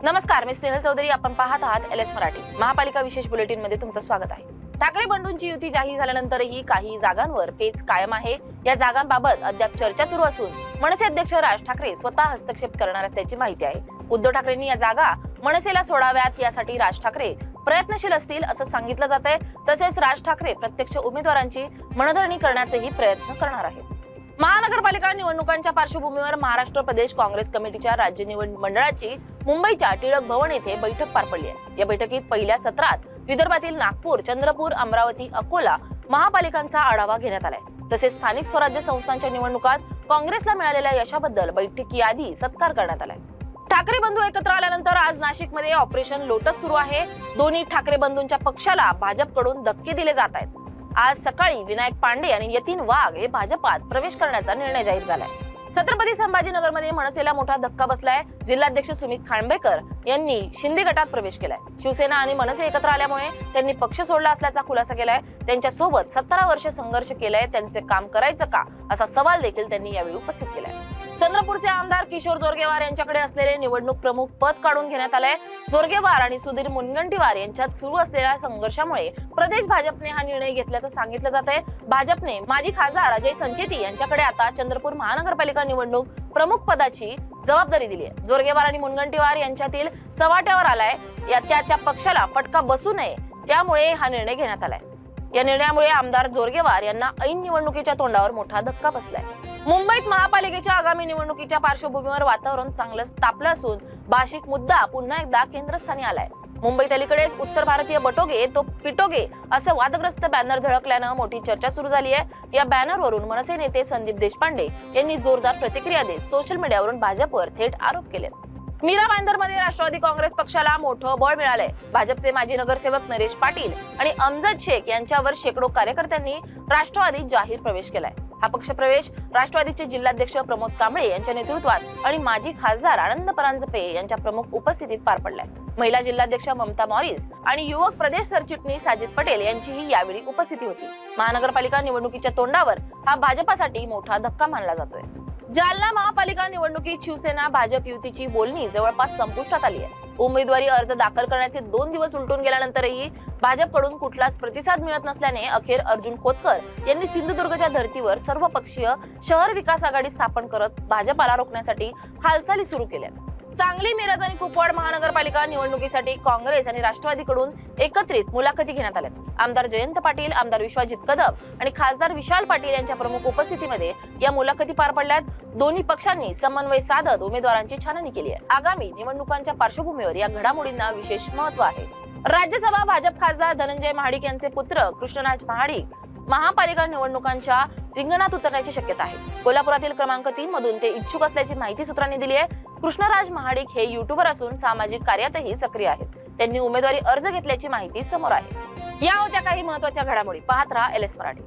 नमस्कार, मी स्नेहल चौधरी. आपण पाहत आहात LS मराठी. महापालिका विशेष बुलेटिन मध्ये तुमचं स्वागत आहे. ठाकरे बंधूंची युती जाहीर झाल्यानंतरही काही जागांवर पेच कायम आहे. या जागांबाबत अद्याप चर्चा सुरू असून मनसे अध्यक्ष राज ठाकरे स्वतः हस्तक्षेप करणार असल्याची माहिती आहे. उद्धव ठाकरेंनी या जागा मनसेला सोडाव्यात यासाठी राज ठाकरे प्रयत्नशील असतील असं सांगितलं जात आहे. तसेच राज ठाकरे प्रत्यक्ष उमेदवारांची मनधरणी करण्याचेही प्रयत्न करणार आहेत. महानगरपालिका निवडणुकांच्या पार्श्वभूमीवर महाराष्ट्र प्रदेश काँग्रेस कमिटीच्या राज्य निवड मंडळाची मुंबईच्या टिळक भवन येथे बैठक पार पडली आहे. या बैठकीत पहिल्या सत्रात विदर्भातील नागपूर, चंद्रपूर, अमरावती, अकोला महापालिकांचा आढावा घेण्यात आलाय. तसेच स्थानिक स्वराज्य संस्थांच्या निवडणुकात काँग्रेसला मिळालेल्या यशाबद्दल बैठकीआधी सत्कार करण्यात आलाय. ठाकरे बंधू एकत्र आल्यानंतर आज नाशिकमध्ये ऑपरेशन लोटस सुरू आहे. दोन्ही ठाकरे बंधूंच्या पक्षाला भाजपकडून धक्के दिले जात आहेत. आज सकाळी विनायक पांडे आणि यतीन वाघ हे भाजपात प्रवेश करण्याचा निर्णय जाहीर झालाय. छत्रपती संभाजीनगरमध्ये मनसेला मोठा धक्का बसलाय. जिल्हाध्यक्ष सुमित खांडेकर यांनी शिंदे गटात प्रवेश केलाय. शिवसेना आणि मनसे एकत्र आल्यामुळे त्यांनी पक्ष सोडला असल्याचा खुलासा केलाय. त्यांच्या सोबत 17 वर्ष संघर्ष केलाय, त्यांचे काम करायचं का असा सवाल देखील त्यांनी यावेळी उपस्थित केलाय. चंद्रपूरचे आमदार किशोर जोरगेवार यांच्याकडे असलेले निवडणूक प्रमुख पद काढून घेण्यात आलंय. जोरगेवार आणि सुधीर मुनगंटीवार यांच्यात सुरू असलेल्या संघर्षामुळे प्रदेश भाजपने हा निर्णय घेतल्याचं सांगितलं जात आहे. भाजपने माजी खासदार अजय संचेती यांच्याकडे आता चंद्रपूर महानगरपालिका निवडणूक प्रमुख पदाची जबाबदारी दिली आहे. जोरगेवार आणि मुनगंटीवार यांच्यातील चव्हाट्यावर आलाय. त्याच्या पक्षाला फटका बसू नये त्यामुळे हा निर्णय घेण्यात आलाय. या निर्णयामुळे आमदार जोरगेवार यांना ऐन निवडणुकीच्या तोंडावर मोठा धक्का बसलाय. मुंबईत महापालिकेच्या आगामी निवडणुकीच्या पार्श्वभूमीवर वातावरण चांगलंच तापलं असून भाषिक मुद्दा पुन्हा एकदा केंद्रस्थानी आलाय. मुंबईत अलीकडेच उत्तर भारतीय बटोगे तो पिटोगे असं वादग्रस्त बॅनर झळकल्यानं मोठी चर्चा सुरू झाली आहे. या बॅनरवरून मनसे नेते संदीप देशपांडे यांनी जोरदार प्रतिक्रिया देत सोशल मीडियावरून भाजपवर थेट आरोप केले. मीरा भाईंदरमध्ये राष्ट्रवादी काँग्रेस पक्षाला मोठं बळ मिळालंय. भाजपचे माजी नगरसेवक नरेश पाटील आणि अमजद शेख यांच्यावर शेकडो कार्यकर्त्यांनी राष्ट्रवादीत जाहीर प्रवेश केलाय. हा पक्ष प्रवेश राष्ट्रवादीचे जिल्हाध्यक्ष प्रमोद कांबळे यांच्या नेतृत्वात आणि माजी खासदार आनंद परांजपे यांच्या प्रमुख उपस्थितीत पार पडलाय. महिला जिल्हाध्यक्ष ममता मॉरिस आणि युवक प्रदेश सरचिटणीस साजिद पटेल यांचीही यावेळी उपस्थिती होती. महानगरपालिका निवडणुकीच्या तोंडावर हा भाजपासाठी मोठा धक्का मानला जातोय. जालना महापालिका निवडणुकीत शिवसेना भाजप युतीची बोलणी जवळपास संपुष्टात आली आहे. उमेदवारी अर्ज दाखल करण्याचे 2 दिवस उलटून गेल्यानंतरही भाजपकडून कुठलाच प्रतिसाद मिळत नसल्याने अखेर अर्जुन खोतकर यांनी सिंधुदुर्गच्या धर्तीवर सर्वपक्षीय शहर विकास आघाडी स्थापन करत भाजपाला रोखण्यासाठी हालचाली सुरू केल्या. सांगली, मिरज आणि कुपवाड महानगरपालिका निवडणुकीसाठी काँग्रेस आणि राष्ट्रवादीकडून एकत्रित मुलाखती घेण्यात आल्या. आमदार जयंत पाटील, आमदार विश्वजित कदम आणि खासदार विशाल पाटील यांच्या प्रमुख उपस्थितीमध्ये या मुलाखती पार पडल्यात. दोन्ही पक्षांनी समन्वय साधत उमेदवारांची छाननी केली आहे. आगामी निवडणुकांच्या पार्श्वभूमीवर या घडामोडींना विशेष महत्त्व आहे. राज्यसभा भाजप खासदार धनंजय महाडिक यांचे पुत्र कृष्णराज महाडिक महापालिका निवडणुकांच्या रिंगणात उतरण्याची शक्यता आहे. कोल्हापुरातील क्रमांक 3 मधून ते इच्छुक असल्याची माहिती सूत्रांनी दिली आहे. कृष्णराज महाडिक हे युट्यूबर असून सामाजिक कार्यातही सक्रिय आहेत. त्यांनी उमेदवारी अर्ज घेतल्याची माहिती समोर आहे. या होत्या काही महत्त्वाच्या घडामोडी. पाहत रहा LS मराठी.